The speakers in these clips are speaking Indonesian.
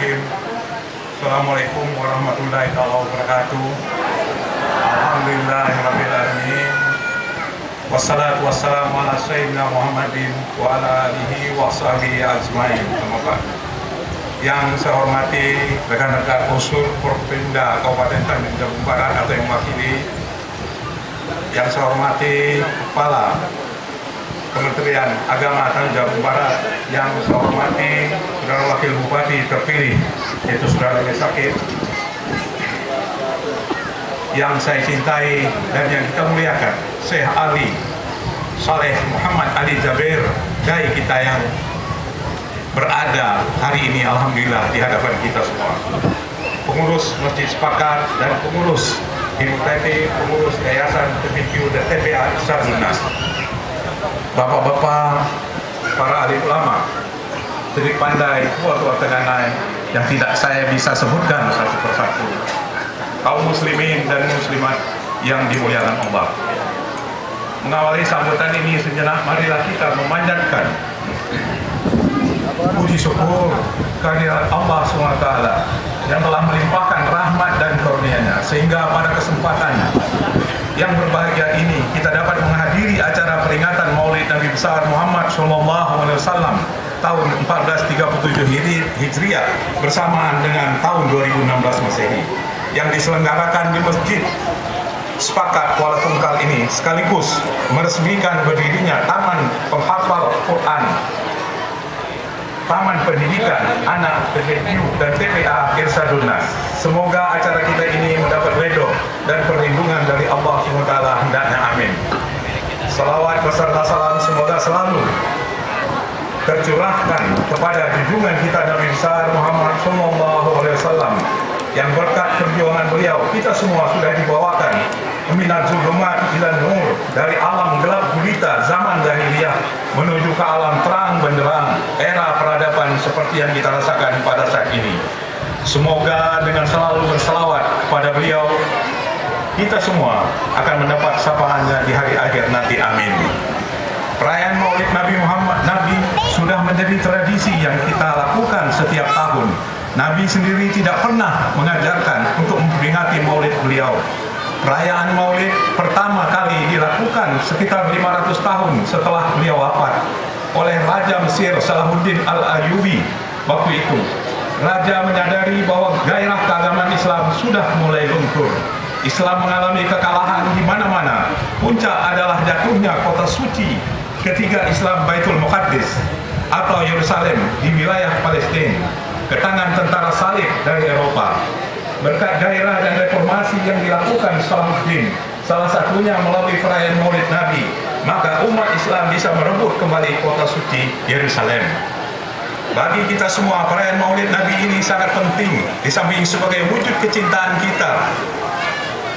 Bismillahirrahmanirrahim. Assalamualaikum warahmatullahi wabarakatuh. Alhamdulillahirabbil alamin. Wassalatu wassalamu ala sayyidina Muhammadin wa ala alihi wa sahbihi ajmain. Yang saya hormati rekan-rekan unsur Porpinda Kabupaten Tanjung Jabung Barat atau yang mewakili, yang saya hormati Kepala Kementerian Agama Tanjung Jabung Barat, yang saya hormati Saudara Wakil Bupati terpilih yaitu Saudara Sakit, yang saya cintai dan yang kita muliakan Syekh Ali Saleh Muhammad Ali Jabir, dai kita yang berada hari ini alhamdulillah di hadapan kita semua, pengurus Masjid Sepakat dan pengurus HIMUTT, pengurus Yayasan TPQ dan TPA Irsyadunas, bapak-bapak, para ahli ulama, terik pandai, tua-tua tenganai yang tidak saya bisa sebutkan satu persatu, kaum muslimin dan muslimat yang dimuliakan Allah. Mengawali sambutan ini sejenak, marilah kita memanjatkan puji syukur kehadirat Allah SWT yang telah melimpahkan rahmat dan karunia-Nya, sehingga pada kesempatan yang berbahagia ini kita dapat menghadiri acara peringatan Maulid Nabi besar Muhammad SAW tahun 1437 Hijriah bersamaan dengan tahun 2016 Masehi, yang diselenggarakan di Masjid Sepakat Kuala Tungkal ini, sekaligus meresmikan berdirinya Taman Penghafal Quran, Taman Pendidikan Anak TPQ dan TPA Irsyadunas. Semoga acara kita ini mendapat ridho dan perlindungan dari Allah SWT, hendaknya amin. Salawat beserta salam semoga selalu tercurahkan kepada junjungan kita Nabi besar Muhammad SAW, yang berkat perjuangan beliau kita semua sudah dibawakan minal zulumat ila nur, dari alam gelap gulita zaman jahiliyah menuju ke alam terang benderang era peradaban seperti yang kita rasakan pada saat ini. Semoga dengan selalu berselawat kepada beliau, kita semua akan mendapat syafaatnya di hari akhir nanti, amin. Perayaan Maulid Nabi Muhammad sudah menjadi tradisi yang kita lakukan setiap tahun. Nabi sendiri tidak pernah mengajarkan untuk memperingati Maulid beliau. Perayaan Maulid pertama kali dilakukan sekitar 500 tahun setelah beliau wafat oleh Raja Mesir Salahuddin Al-Ayyubi. Waktu itu Raja menyadari bahwa gairah keagamaan Islam sudah mulai luntur. Islam mengalami kekalahan di mana-mana. Puncak adalah jatuhnya kota suci ketiga Islam, Baitul Muqaddis atau Yerusalem di wilayah Palestina, ke tangan tentara salib dari Eropa. Berkat gairah dan reformasi yang dilakukan Salahuddin, salah satunya melalui perayaan Maulid Nabi, maka umat Islam bisa merebut kembali kota suci Yerusalem. Bagi kita semua, perayaan Maulid Nabi ini sangat penting, di samping sebagai wujud kecintaan kita,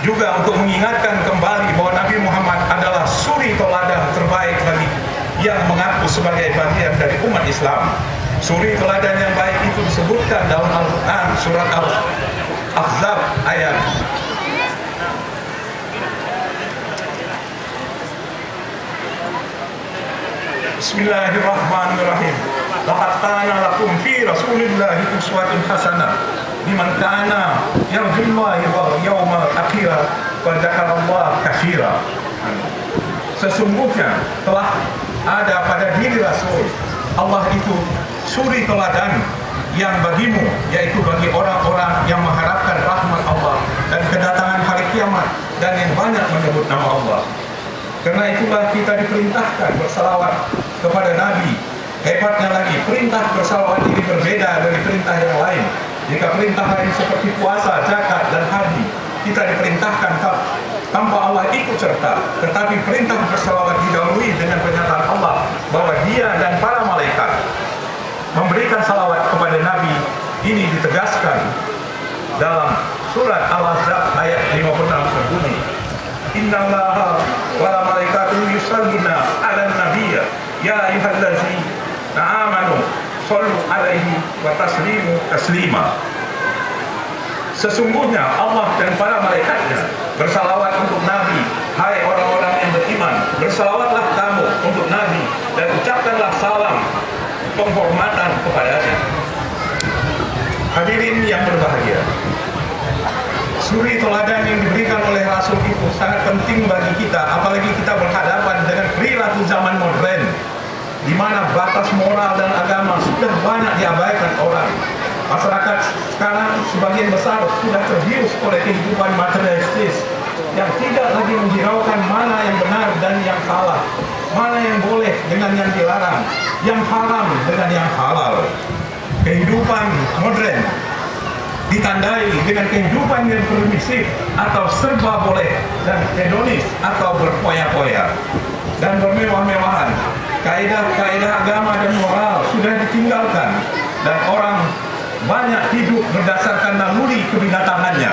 juga untuk mengingatkan kembali bahwa Nabi Muhammad adalah suri teladan terbaik bagi yang mengaku sebagai bagian dari umat Islam. Suri teladan yang baik itu disebutkan dalam Al-Quran surat Al-Ahzab ayat Bismillahirrahmanirrahim. Laqad kana lakum fi Rasulillahi uswatun hasanah liman kana yarjullaha wal yawmal akhir wa dzakarallaha katsira. Sesungguhnya telah ada pada diri Rasul Allah itu suri teladan yang bagimu, yaitu bagi orang-orang yang mengharapkan rahmat Allah dan kedatangan hari kiamat dan yang banyak menyebut nama Allah. Karena itulah kita diperintahkan bersalawat kepada Nabi. Hebatnya lagi, perintah bersalawat ini berbeda dari perintah yang lain. Jika perintah lain seperti puasa, zakat, dan haji, kita diperintahkan tanpa Allah ikut serta. Tetapi perintah bersalawat didahului dengan pernyataan Allah bahwa Dia dan para malaikat memberikan salawat kepada Nabi. Ini ditegaskan dalam surat Al-Ahzab ayat 56 berbunyi, Innallaha wa malaikatahu yusalluna 'alan nabiyya ya ayyuhallazina amanu shallu 'alaihi wa taslimu taslima. Sesungguhnya Allah dan para malaikatnya bersalawat untuk Nabi. Hai orang-orang yang beriman, bersalawatlah kamu untuk Nabi dan ucapkanlah salam penghormatan kepadanya. Hadirin yang berbahagia, suri teladan yang diberikan oleh Rasul itu sangat penting bagi kita, apalagi kita berhadapan dengan perilaku zaman modern, di mana batas moral dan agama sudah banyak diabaikan orang. Masyarakat sekarang sebagian besar sudah terbius oleh kehidupan materialistis yang tidak lagi menghiraukan mana yang benar dan yang salah, mana yang boleh dengan yang dilarang, yang haram dengan yang halal. Kehidupan modern ditandai dengan kehidupan yang permisif atau serba boleh, dan hedonis atau berpoya-poya dan bermewah-mewahan. Kaidah-kaidah agama dan moral sudah ditinggalkan, dan orang banyak hidup berdasarkan naluri kebinatangannya.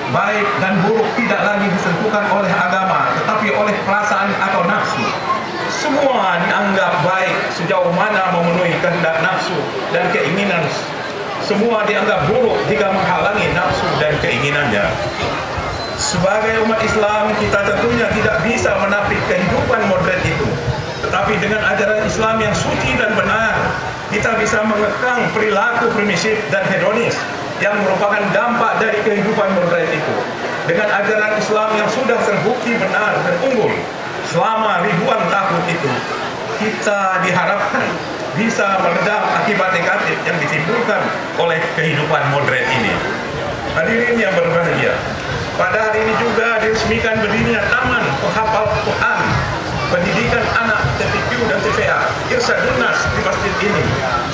Baik dan buruk tidak lagi disentuhkan oleh agama, tetapi oleh perasaan atau nafsu. Semua dianggap baik sejauh mana memenuhi kehendak nafsu dan keinginan. Semua dianggap buruk jika menghalangi nafsu dan keinginannya. Sebagai umat Islam, kita tentunya tidak bisa menapik kehidupan modern itu. Tetapi dengan ajaran Islam yang suci dan benar, kita bisa mengekang perilaku primitif dan hedonis yang merupakan dampak dari kehidupan modern itu. Dengan ajaran Islam yang sudah terbukti benar dan unggul selama ribuan tahun itu, kita diharapkan bisa meredam akibat negatif yang ditimbulkan oleh kehidupan modern ini. Hadirin yang berbahagia, pada hari ini juga diresmikan berdirinya Taman Penghafal Quran Pendidikan Anak TPQ dan TPA Irsyadun Nas di masjid ini.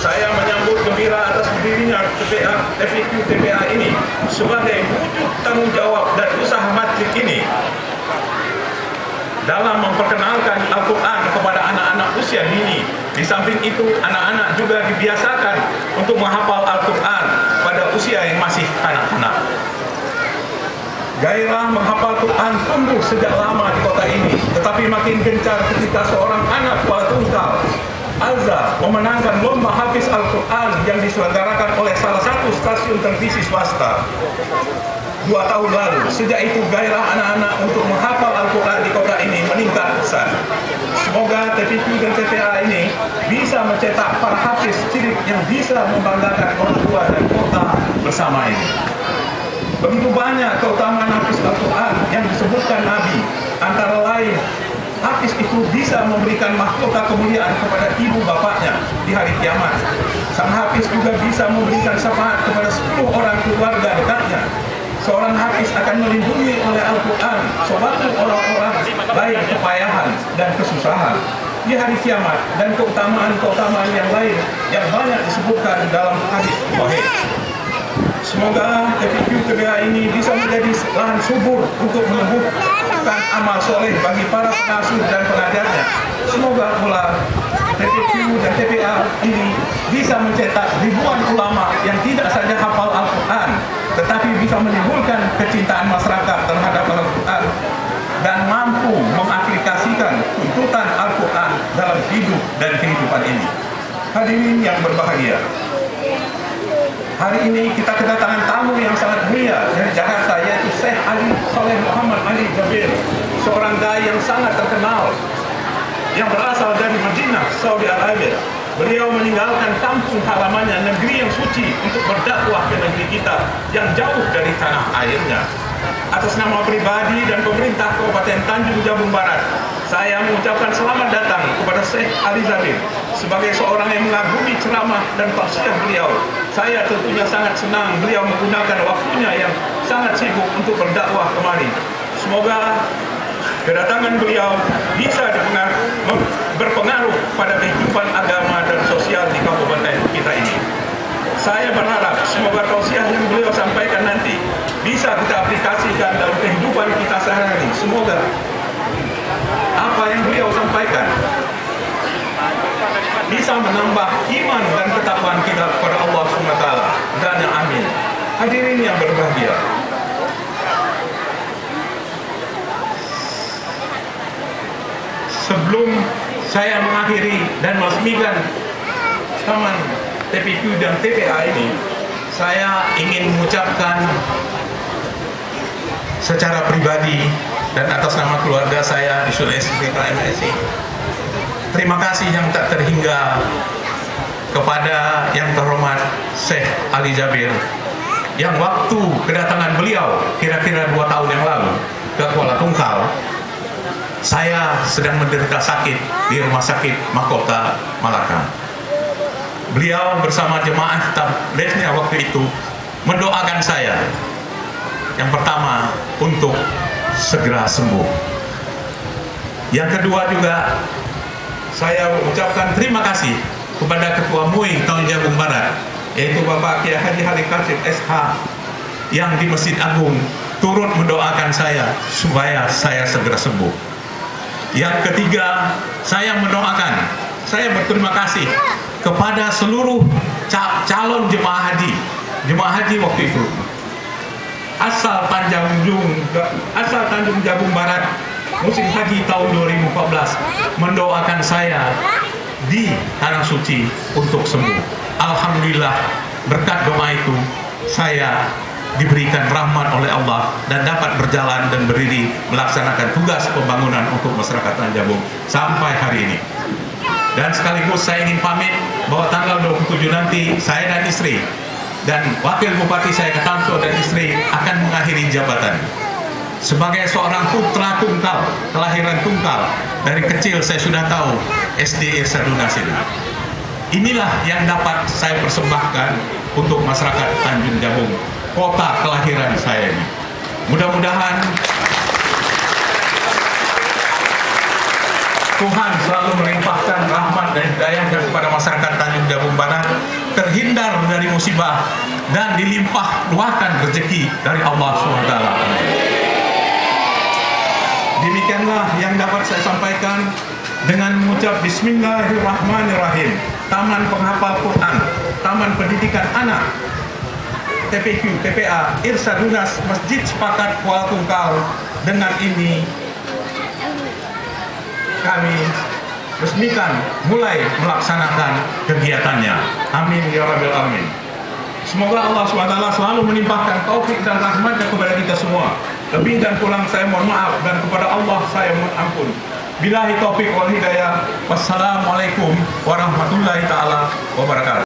Saya menyambut gembira atas berdirinya TPQ TPA ini sebagai wujud tanggung jawab dan usaha masjid ini dalam memperkenalkan Al-Quran kepada anak-anak usia dini. Di samping itu, anak-anak juga dibiasakan untuk menghafal Al-Quran pada usia yang masih kanak-kanak. Gairah menghafal Quran tumbuh sejak lama di kota ini, tetapi makin gencar ketika seorang anak kepala tunggal, Azza, memenangkan lomba hafiz Al-Quran yang diselenggarakan oleh salah satu stasiun televisi swasta 2 tahun lalu. Sejak itu gairah anak-anak untuk menghafal Al-Quran di kota ini meningkat besar. Semoga TPQ dan TPA ini bisa mencetak para hafiz cilik yang bisa membanggakan orang tua dan kota bersama ini. Begitu banyak keutamaan hafiz Al-Quran yang disebutkan Nabi. Antara lain, hafiz itu bisa memberikan mahkota kemuliaan kepada ibu bapaknya di hari kiamat. Sang hafiz juga bisa memberikan syafaat kepada 10 orang keluarga dekatnya. Seorang hafiz akan melindungi oleh Al-Quran suatu orang-orang baik kepayahan dan kesusahan di hari kiamat, dan keutamaan-keutamaan yang lain yang banyak disebutkan dalam hadis sahih. Semoga TPQ TPA ini bisa menjadi lahan subur untuk menumbuhkan amal soleh bagi para pengasuh dan pengajarnya. Semoga pula TPQ dan TPA ini bisa mencetak ribuan ulama yang tidak saja hafal Al-Quran, tetapi bisa menimbulkan kecintaan masyarakat terhadap Al-Quran dan mampu mengaplikasikan tuntutan Al-Quran dalam hidup dan kehidupan ini. Hadirin yang berbahagia, hari ini kita kedatangan tamu yang sangat mulia dari Jakarta, yaitu Syekh Ali Saleh Muhammad Ali Jabir, seorang dai yang sangat terkenal yang berasal dari Madinah, Saudi Arabia. Beliau meninggalkan kampung halamannya, negeri yang suci, untuk berdakwah ke negeri kita yang jauh dari tanah airnya. Atas nama pribadi dan pemerintah Kabupaten Tanjung Jabung Barat, saya mengucapkan selamat datang kepada Syekh Ali Jabir. Sebagai seorang yang mengagumi ceramah dan tausiah beliau, saya tentunya sangat senang beliau menggunakan waktunya yang sangat sibuk untuk berdakwah kemari. Semoga kedatangan beliau bisa berpengaruh pada kehidupan agama dan sosial di kabupaten kita ini. Saya berharap semoga tausiah yang beliau sampaikan nanti bisa kita aplikasikan dalam kehidupan kita sehari-hari. Semoga apa yang beliau sampaikan bisa menambah iman dan ketakwaan kita kepada Allah SWT. Dan yang amin. Hadirin yang berbahagia, sebelum saya mengakhiri dan meresmikan Taman TPQ dan TPA ini, saya ingin mengucapkan secara pribadi dan atas nama keluarga saya di Sulawesi MSI, terima kasih yang tak terhingga kepada yang terhormat Syekh Ali Jabir, yang waktu kedatangan beliau kira-kira 2 tahun yang lalu ke Kuala Tungkal, saya sedang menderita sakit di Rumah Sakit Mahkota Malaka. Beliau bersama jemaah tabligh-nya waktu itu mendoakan saya, yang pertama untuk segera sembuh. Yang kedua juga saya ucapkan terima kasih kepada Ketua MUI Tahun Jabung Barat, yaitu Bapak Kiai Haji Halim Qasim SH, yang di Masjid Agung turut mendoakan saya supaya saya segera sembuh. Yang ketiga, saya mendoakan, saya berterima kasih kepada seluruh calon jemaah haji waktu itu, asal Tanjung Jabung Barat musim haji tahun 2014, mendoakan saya di Tanah Suci untuk sembuh. Alhamdulillah, berkat doa itu saya diberikan rahmat oleh Allah dan dapat berjalan dan berdiri melaksanakan tugas pembangunan untuk masyarakat Tanah Jabung sampai hari ini. Dan sekaligus saya ingin pamit bahwa tanggal 27 nanti saya dan istri dan Wakil Bupati saya Ketamso dan istri akan mengakhiri jabatan. Sebagai seorang putra tunggal, kelahiran tunggal, dari kecil saya sudah tahu SD Irsadunas ini. Inilah yang dapat saya persembahkan untuk masyarakat Tanjung Jabung, kota kelahiran saya ini. Mudah-mudahan Tuhan selalu melimpahkan rahmat dan hidayah kepada masyarakat Tanjung Jabung Barat, terhindar dari musibah dan dilimpah ruahkan rezeki dari Allah SWT. Demikianlah yang dapat saya sampaikan dengan mengucap Bismillahirrahmanirrahim. Taman Penghafal Quran, Taman Pendidikan Anak, TPQ, TPA, Irsadunas, Masjid Sepakat Kuala Tungkal. Dengan ini kami resmikan mulai melaksanakan kegiatannya. Amin ya Rabbil Alamin. Semoga Allah SWT selalu menimpahkan taufik dan rahmatnya kepada kita semua. Lebih dan kurang saya mohon maaf, dan kepada Allah saya mohon ampun. Billahi taufik wal hidayah. Wassalamualaikum warahmatullahi taala wabarakatuh.